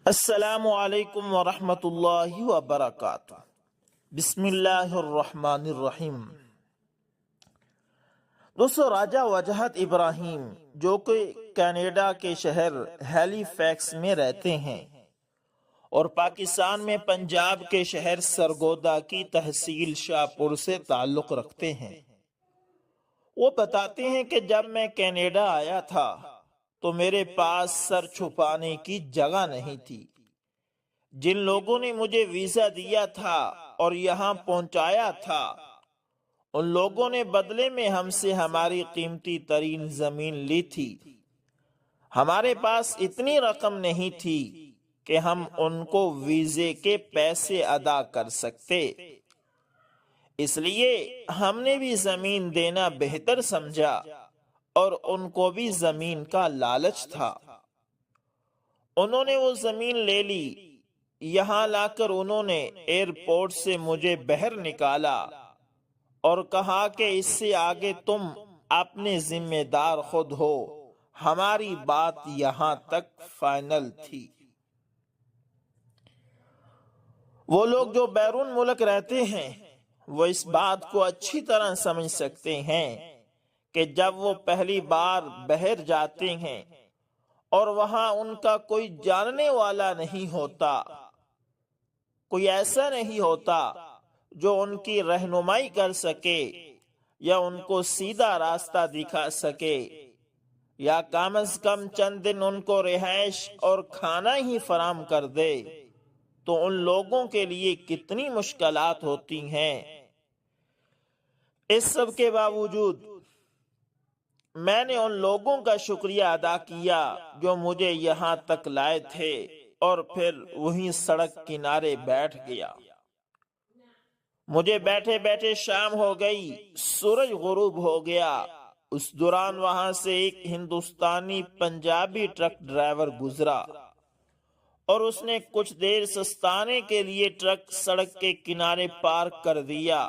السلام علیکم ورحمۃ اللہ وبرکاتہ۔ بسم اللہ الرحمن الرحیم۔ دوستو، راجہ وجہت ابراہیم جو کہ کینیڈا کے شہر ہیلی فیکس میں رہتے ہیں اور پاکستان میں پنجاب کے شہر سرگودا کی تحصیل شاہپور سے تعلق رکھتے ہیں، وہ بتاتے ہیں کہ جب میں کینیڈا آیا تھا تو میرے پاس سر چھپانے کی جگہ نہیں تھی۔ جن لوگوں نے مجھے ویزا دیا تھا اور یہاں پہنچایا تھا، ان لوگوں نے بدلے میں ہم سے ہماری قیمتی ترین زمین لی تھی۔ ہمارے پاس اتنی رقم نہیں تھی کہ ہم ان کو ویزے کے پیسے ادا کر سکتے، اس لیے ہم نے بھی زمین دینا بہتر سمجھا اور ان کو بھی زمین کا لالچ تھا۔ انہوں نے وہ زمین لے لی۔ یہاں لا کر انہوں نے ایئرپورٹ سے مجھے باہر نکالا اور کہا کہ اس سے آگے تم اپنے ذمہ دار خود ہو، ہماری بات یہاں تک فائنل تھی۔ وہ لوگ جو بیرون ملک رہتے ہیں وہ اس بات کو اچھی طرح سمجھ سکتے ہیں کہ جب وہ پہلی بار باہر جاتے ہیں اور وہاں ان کا کوئی جاننے والا نہیں ہوتا، کوئی ایسا نہیں ہوتا جو ان کی رہنمائی کر سکے یا ان کو سیدھا راستہ دکھا سکے یا کم از کم چند دن ان کو رہائش اور کھانا ہی فراہم کر دے، تو ان لوگوں کے لیے کتنی مشکلات ہوتی ہیں۔ اس سب کے باوجود میں نے ان لوگوں کا شکریہ ادا کیا جو مجھے یہاں تک لائے تھے، اور پھر وہیں سڑک کنارے بیٹھ گیا۔ مجھے بیٹھے بیٹھے شام ہو گئی، سورج غروب ہو گیا۔ اس دوران وہاں سے ایک ہندوستانی پنجابی ٹرک ڈرائیور گزرا اور اس نے کچھ دیر سستانے کے لیے ٹرک سڑک کے کنارے پارک کر دیا۔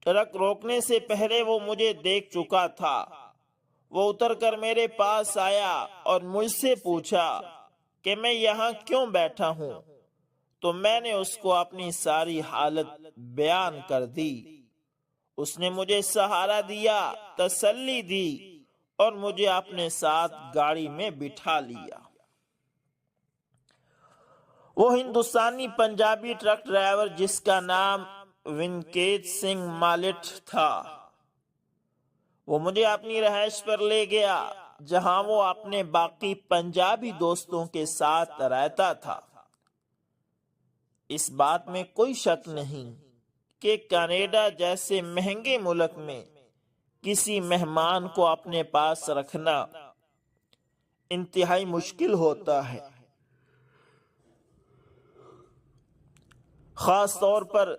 ٹرک روکنے سے پہلے وہ مجھے دیکھ چکا تھا۔ وہ اتر کر میرے پاس آیا اور مجھ سے پوچھا کہ میں یہاں کیوں بیٹھا ہوں، تو میں نے اس کو اپنی ساری حالت بیان کر دی۔ اس نے مجھے سہارا دیا، تسلی دی اور مجھے اپنے ساتھ گاڑی میں بٹھا لیا۔ وہ ہندوستانی پنجابی ٹرک ڈرائیور جس کا نام ونکیت سنگھ مالٹ تھا، وہ مجھے اپنی رہائش پر لے گیا جہاں وہ اپنے باقی پنجابی دوستوں کے ساتھ رہتا تھا۔ اس بات میں کوئی شک نہیں کہ کینیڈا جیسے مہنگے ملک میں کسی مہمان کو اپنے پاس رکھنا انتہائی مشکل ہوتا ہے، خاص طور پر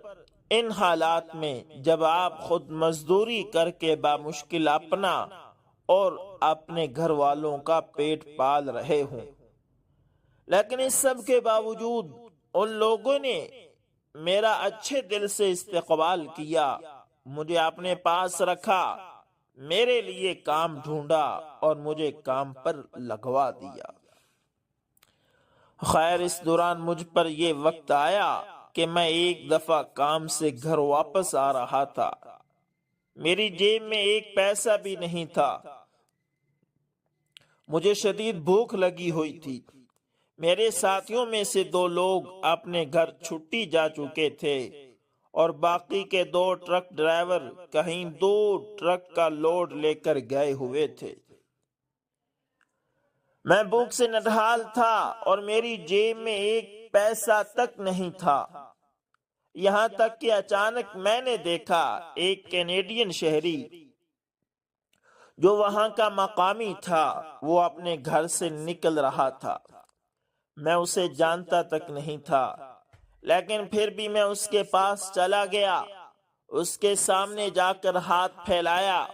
ان حالات میں جب آپ خود مزدوری کر کے بامشکل اپنا اور اپنے گھر والوں کا پیٹ پال رہے ہوں۔ لیکن اس سب کے باوجود ان لوگوں نے میرا اچھے دل سے استقبال کیا، مجھے اپنے پاس رکھا، میرے لیے کام ڈھونڈا اور مجھے کام پر لگوا دیا۔ خیر، اس دوران مجھ پر یہ وقت آیا کہ میں ایک دفعہ کام سے گھر واپس آ رہا تھا۔ میری جیب میں ایک پیسہ بھی نہیں تھا۔ مجھے شدید بھوک لگی ہوئی تھی۔ میرے ساتھیوں میں سے 2 لوگ اپنے گھر چھٹی جا چکے تھے اور باقی کے 2 ٹرک ڈرائیور کہیں دور ٹرک کا لوڈ لے کر گئے ہوئے تھے۔ میں بھوک سے نڈھال تھا اور میری جیب میں ایک پیسہ تک نہیں تھا، یہاں تک کہ اچانک میں نے دیکھا ایک کینیڈین شہری جو وہاں کا مقامی تھا، وہ اپنے گھر سے نکل رہا تھا۔ میں اسے جانتا تک نہیں تھا، لیکن پھر بھی میں اس کے پاس چلا گیا، اس کے سامنے جا کر ہاتھ پھیلایا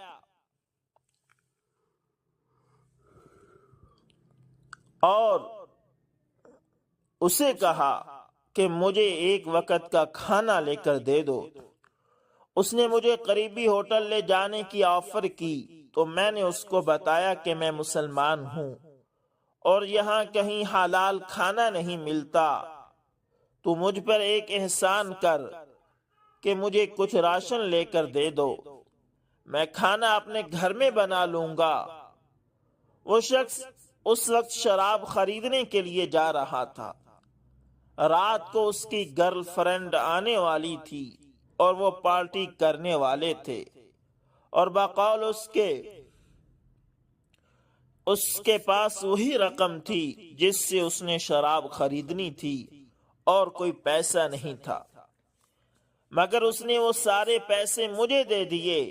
اور اسے کہا کہ مجھے ایک وقت کا کھانا لے کر دے دو۔ اس نے مجھے قریبی ہوٹل لے جانے کی آفر کی تو میں نے اس کو بتایا کہ میں مسلمان ہوں اور یہاں کہیں حلال کھانا نہیں ملتا، تو مجھ پر ایک احسان کر کہ مجھے کچھ راشن لے کر دے دو، میں کھانا اپنے گھر میں بنا لوں گا۔ وہ شخص اس وقت شراب خریدنے کے لیے جا رہا تھا۔ رات کو اس کی گرل فرینڈ آنے والی تھی اور وہ پارٹی کرنے والے تھے، اور بقول اس کے پاس وہی رقم تھی جس سے اس نے شراب خریدنی تھی، اور کوئی پیسہ نہیں تھا، مگر اس نے وہ سارے پیسے مجھے دے دیے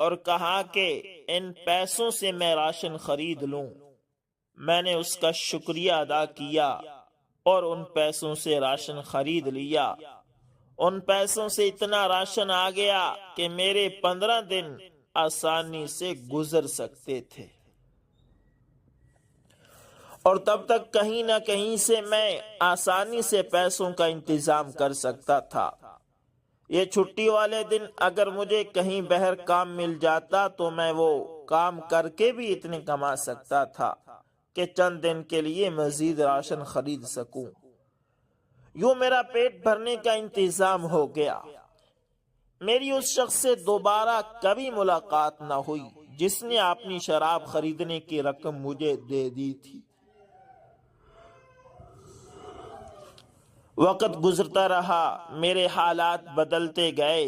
اور کہا کہ ان پیسوں سے میں راشن خرید لوں۔ میں نے اس کا شکریہ ادا کیا اور ان پیسوں سے راشن خرید لیا۔ ان پیسوں سے اتنا راشن آ گیا کہ میرے 15 دن آسانی سے گزر سکتے تھے، اور تب تک کہیں نہ کہیں سے میں آسانی سے پیسوں کا انتظام کر سکتا تھا۔ یہ چھٹی والے دن اگر مجھے کہیں باہر کام مل جاتا تو میں وہ کام کر کے بھی اتنے کما سکتا تھا کہ چند دن کے لیے مزید راشن خرید سکوں۔ یوں میرا پیٹ بھرنے کا انتظام ہو گیا۔ میری اس شخص سے دوبارہ کبھی ملاقات نہ ہوئی جس نے اپنی شراب خریدنے کی رقم مجھے دے دی تھی۔ وقت گزرتا رہا، میرے حالات بدلتے گئے۔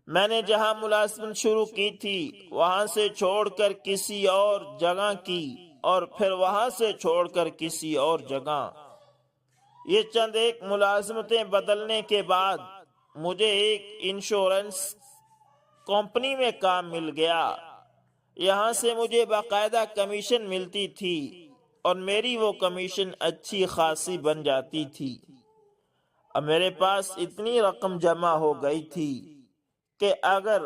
میں نے جہاں ملازمت شروع کی تھی وہاں سے چھوڑ کر کسی اور جگہ کی، اور پھر وہاں سے چھوڑ کر کسی اور جگہ۔ یہ چند ایک ملازمتیں بدلنے کے بعد مجھے ایک انشورنس کمپنی میں کام مل گیا۔ یہاں سے مجھے باقاعدہ کمیشن ملتی تھی، اور میری وہ کمیشن اچھی خاصی بن جاتی تھی۔ اب میرے پاس اتنی رقم جمع ہو گئی تھی کہ اگر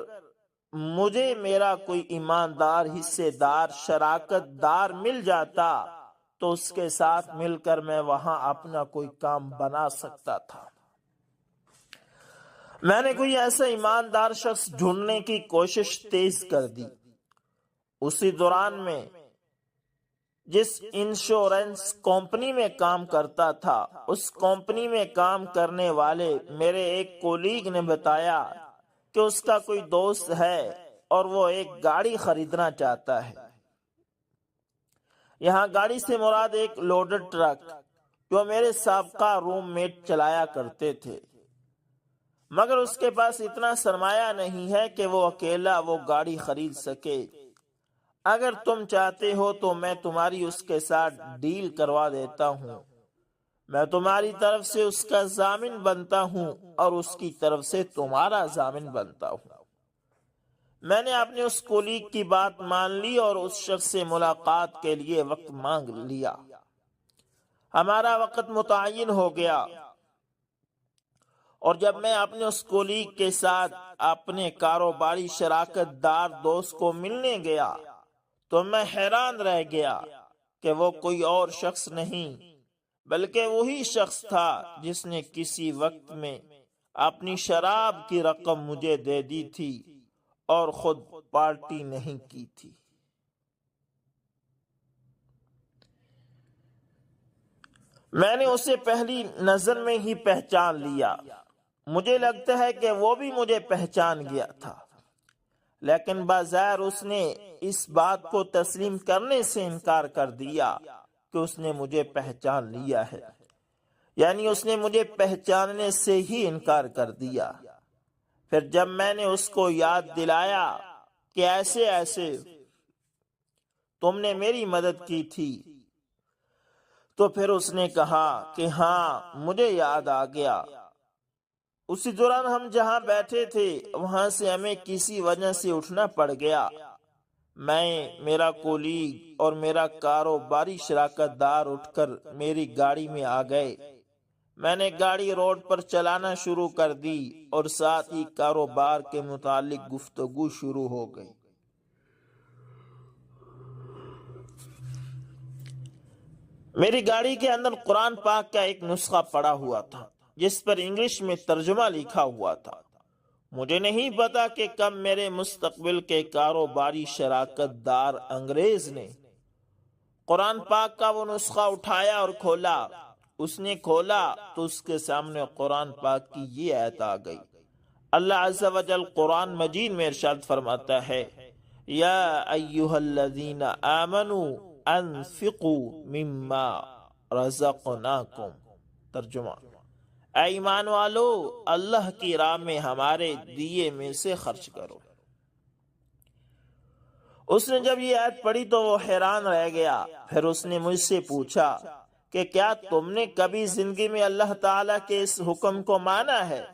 مجھے میرا کوئی ایماندار حصے دار شراکت دار مل جاتا تو اس کے ساتھ مل کر میں وہاں اپنا کوئی کام بنا سکتا تھا۔ میں نے کوئی ایسا ایماندار شخص ڈھونڈنے کی کوشش تیز کر دی۔ اسی دوران میں جس انشورنس کمپنی میں کام کرتا تھا، اس کمپنی میں کام کرنے والے میرے ایک کولیگ نے بتایا کہ اس کا کوئی دوست ہے اور وہ ایک گاڑی خریدنا چاہتا ہے۔ یہاں گاڑی سے مراد ایک لوڈڈ ٹرک جو میرے سابقہ روم میٹ چلایا کرتے تھے، مگر اس کے پاس اتنا سرمایہ نہیں ہے کہ وہ اکیلا وہ گاڑی خرید سکے۔ اگر تم چاہتے ہو تو میں تمہاری اس کے ساتھ ڈیل کروا دیتا ہوں۔ میں تمہاری طرف سے اس کا ضامن بنتا ہوں اور اس کی طرف سے تمہارا ضامن بنتا ہوں۔ میں نے اپنے اس کولیگ کی بات مان لی اور اس شخص سے ملاقات کے لیے وقت مانگ لیا۔ ہمارا وقت متعین ہو گیا، اور جب میں اپنے اس کولیگ کے ساتھ اپنے کاروباری شراکت دار دوست کو ملنے گیا تو میں حیران رہ گیا کہ وہ کوئی اور شخص نہیں بلکہ وہی شخص تھا جس نے کسی وقت میں اپنی شراب کی رقم مجھے دے دی تھی اور خود پارٹی نہیں کی تھی۔ میں نے اسے پہلی نظر میں ہی پہچان لیا۔ مجھے لگتا ہے کہ وہ بھی مجھے پہچان گیا تھا، لیکن بظاہر اس نے اس بات کو تسلیم کرنے سے انکار کر دیا کہ اس نے مجھے پہچان لیا ہے، یعنی اس نے مجھے پہچاننے سے ہی انکار کر دیا۔ پھر جب میں نے اس کو یاد دلایا کہ ایسے ایسے تم نے میری مدد کی تھی، تو پھر اس نے کہا کہ ہاں مجھے یاد آ گیا۔ اسی دوران ہم جہاں بیٹھے تھے وہاں سے ہمیں کسی وجہ سے اٹھنا پڑ گیا۔ میں، میرا کولیگ اور میرا کاروباری شراکت دار اٹھ کر میری گاڑی میں آ گئے۔ میں نے گاڑی روڈ پر چلانا شروع کر دی اور ساتھ ہی کاروبار کے متعلق گفتگو شروع ہو گئی۔ میری گاڑی کے اندر قرآن پاک کا ایک نسخہ پڑا ہوا تھا جس پر انگلش میں ترجمہ لکھا ہوا تھا۔ مجھے نہیں پتا کہ کب میرے مستقبل کے کاروباری شراکت دار انگریز نے قرآن پاک کا وہ نسخہ اٹھایا اور کھولا. اس نے کھولا تو اس کے سامنے قرآن پاک کی یہ آیت آ گئی. اللہ عز و جل قرآن مجید میں ارشاد فرماتا ہے یا ایہا الذین آمنوا انفقوا مما رزقناکم. ترجمہ: اے ایمان والو، اللہ کی راہ میں ہمارے دیے میں سے خرچ کرو. اس نے جب یہ آیت پڑھی تو وہ حیران رہ گیا. پھر اس نے مجھ سے پوچھا کہ کیا تم نے کبھی زندگی میں اللہ تعالیٰ کے اس حکم کو مانا ہے؟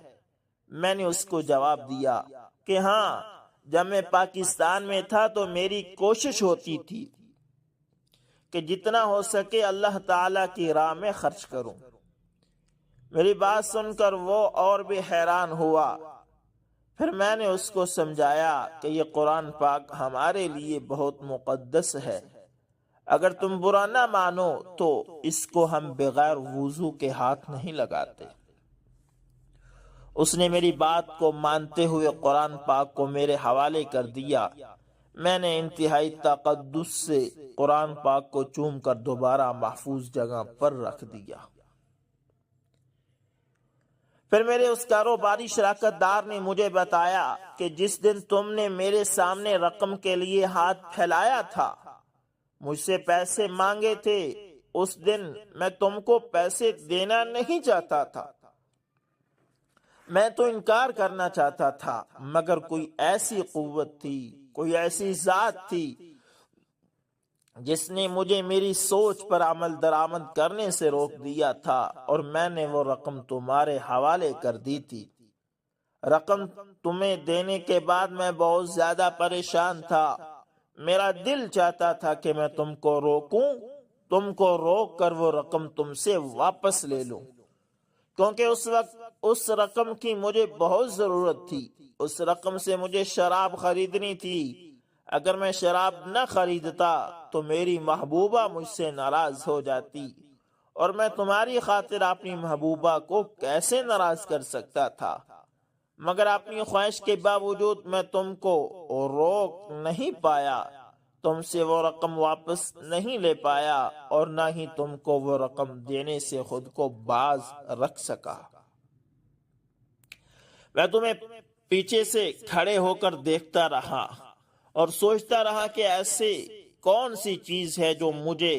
میں نے اس کو جواب دیا کہ ہاں، جب میں پاکستان میں تھا تو میری کوشش ہوتی تھی کہ جتنا ہو سکے اللہ تعالیٰ کی راہ میں خرچ کروں. میری بات سن کر وہ اور بھی حیران ہوا. پھر میں نے اس کو سمجھایا کہ یہ قرآن پاک ہمارے لیے بہت مقدس ہے. اگر تم برا نہ مانو تو اس کو ہم بغیر وضو کے ہاتھ نہیں لگاتے. اس نے میری بات کو مانتے ہوئے قرآن پاک کو میرے حوالے کر دیا. میں نے انتہائی تقدس سے قرآن پاک کو چوم کر دوبارہ محفوظ جگہ پر رکھ دیا. پھر میرے اس کاروباری شراکت دار نے مجھے بتایا کہ جس دن تم نے میرے سامنے رقم کے لیے ہاتھ پھیلایا تھا، مجھ سے پیسے مانگے تھے، اس دن میں تم کو پیسے دینا نہیں چاہتا تھا. میں تو انکار کرنا چاہتا تھا، مگر کوئی ایسی قوت تھی، کوئی ایسی ذات تھی جس نے مجھے میری سوچ پر عمل درآمد کرنے سے روک دیا تھا، اور میں نے وہ رقم تمہارے حوالے کر دی تھی. رقم تمہیں دینے کے بعد میں بہت زیادہ پریشان تھا. میرا دل چاہتا تھا کہ میں تم کو روکوں، تم کو روک کر وہ رقم تم سے واپس لے لوں، کیونکہ اس وقت اس رقم کی مجھے بہت ضرورت تھی. اس رقم سے مجھے شراب خریدنی تھی. اگر میں شراب نہ خریدتا تو میری محبوبہ مجھ سے ناراض ہو جاتی، اور میں تمہاری خاطر اپنی محبوبہ کو کیسے ناراض کر سکتا تھا. مگر اپنی خواہش کے باوجود میں تم کو روک نہیں پایا، تم سے وہ رقم واپس نہیں لے پایا، اور نہ ہی تم کو وہ رقم دینے سے خود کو باز رکھ سکا. میں تمہیں پیچھے سے کھڑے ہو کر دیکھتا رہا اور سوچتا رہا کہ ایسے کون سی چیز ہے جو مجھے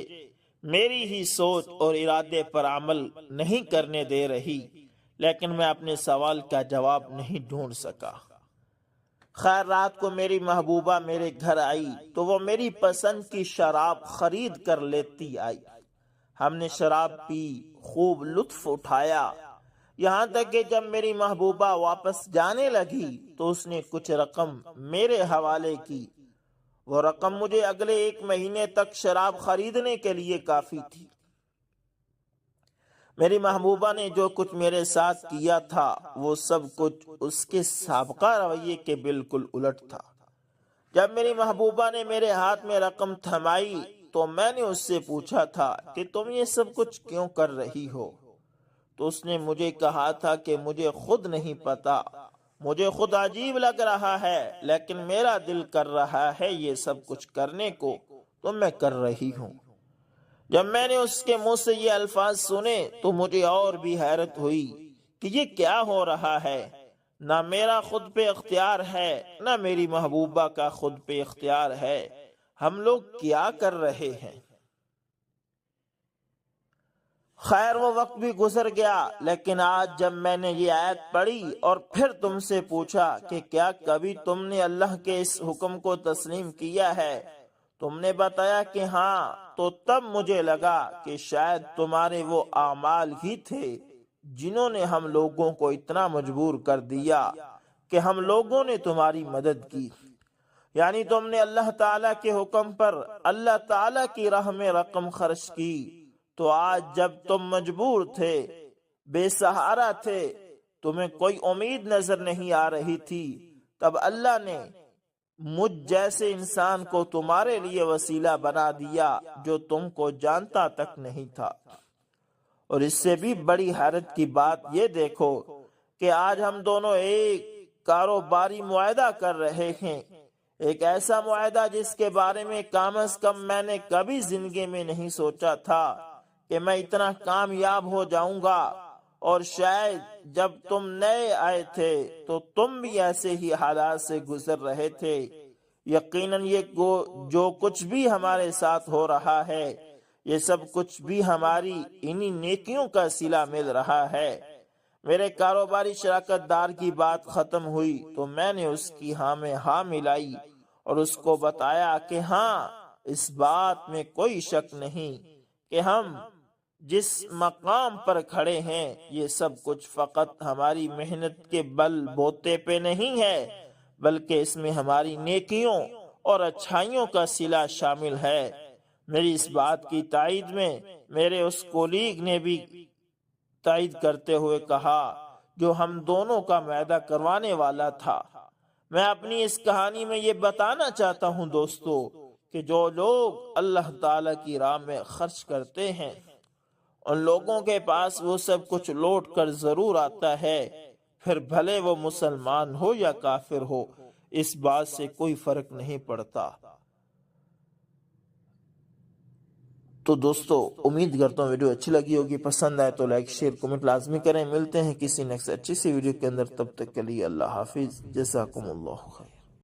میری ہی سوچ اور ارادے پر عمل نہیں کرنے دے رہی، لیکن میں اپنے سوال کا جواب نہیں ڈھونڈ سکا. خیر، رات کو میری محبوبہ میرے گھر آئی تو وہ میری پسند کی شراب خرید کر لیتی آئی. ہم نے شراب پی، خوب لطف اٹھایا، یہاں تک کہ جب میری محبوبہ واپس جانے لگی تو اس نے کچھ رقم میرے حوالے کی. وہ رقم مجھے اگلے 1 مہینے تک شراب خریدنے کے لیے کافی تھی. میری محبوبہ نے جو کچھ میرے ساتھ کیا تھا وہ سب کچھ اس کے سابقہ رویے کے بالکل الٹ تھا. جب میری محبوبہ نے میرے ہاتھ میں رقم تھمائی تو میں نے اس سے پوچھا تھا کہ تم یہ سب کچھ کیوں کر رہی ہو؟ تو اس نے مجھے کہا تھا کہ مجھے خود نہیں پتا، مجھے خود عجیب لگ رہا ہے، لیکن میرا دل کر رہا ہے یہ سب کچھ کرنے کو، تو میں کر رہی ہوں. جب میں نے اس کے منہ سے یہ الفاظ سنے تو مجھے اور بھی حیرت ہوئی کہ یہ کیا ہو رہا ہے. نہ میرا خود پہ اختیار ہے، نہ میری محبوبہ کا خود پہ اختیار ہے. ہم لوگ کیا کر رہے ہیں؟ خیر، وہ وقت بھی گزر گیا، لیکن آج جب میں نے یہ آیت پڑھی اور پھر تم سے پوچھا کہ کیا کبھی تم نے اللہ کے اس حکم کو تسلیم کیا ہے، تم نے بتایا کہ ہاں، تو تب مجھے لگا کہ شاید تمہارے وہ اعمال ہی تھے جنہوں نے ہم لوگوں کو اتنا مجبور کر دیا کہ ہم لوگوں نے تمہاری مدد کی. یعنی تم نے اللہ تعالیٰ کے حکم پر اللہ تعالیٰ کی راہ میں رقم خرچ کی. تو آج جب تم مجبور تھے، بے سہارا تھے، تمہیں کوئی امید نظر نہیں آ رہی تھی، تب اللہ نے مجھ جیسے انسان کو تمہارے لیے وسیلہ بنا دیا جو تم کو جانتا تک نہیں تھا. اور اس سے بھی بڑی حیرت کی بات یہ دیکھو کہ آج ہم دونوں ایک کاروباری معاہدہ کر رہے ہیں، ایک ایسا معاہدہ جس کے بارے میں کم از کم میں نے کبھی زندگی میں نہیں سوچا تھا کہ میں اتنا کامیاب ہو جاؤں گا، اور شاید جب تم نئے آئے تھے تو تم بھی ایسے ہی حالات سے گزر رہے تھے۔ یقیناً یہ جو کچھ بھی ہمارے ساتھ ہو رہا ہے، یہ سب کچھ بھی ہماری انہی نیکیوں کا صلہ مل رہا ہے۔ میرے کاروباری شراکت دار کی بات ختم ہوئی تو میں نے اس کی ہاں میں ہاں ملائی اور اس کو بتایا کہ ہاں، اس بات میں کوئی شک نہیں کہ ہم جس مقام پر کھڑے ہیں یہ سب کچھ فقط ہماری محنت کے بل بوتے پہ نہیں ہے، بلکہ اس میں ہماری نیکیوں اور اچھائیوں کا صلہ شامل ہے۔ میری اس بات کی تائید میں میرے اس کولیگ نے بھی تائید کرتے ہوئے کہا جو ہم دونوں کا معاہدہ کروانے والا تھا۔ میں اپنی اس کہانی میں یہ بتانا چاہتا ہوں دوستو کہ جو لوگ اللہ تعالیٰ کی راہ میں خرچ کرتے ہیں ان لوگوں کے پاس وہ سب کچھ لوٹ کر ضرور آتا ہے، پھر بھلے وہ مسلمان ہو یا کافر ہو، اس بات سے کوئی فرق نہیں پڑتا۔ تو دوستو امید کرتا ہوں ویڈیو اچھی لگی ہوگی، پسند آئے تو لائک شیئر کمنٹ لازمی کریں۔ ملتے ہیں کسی نیکسٹ اچھی سی ویڈیو کے اندر، تب تک کے لیے اللہ حافظ، جزاکم اللہ خیر۔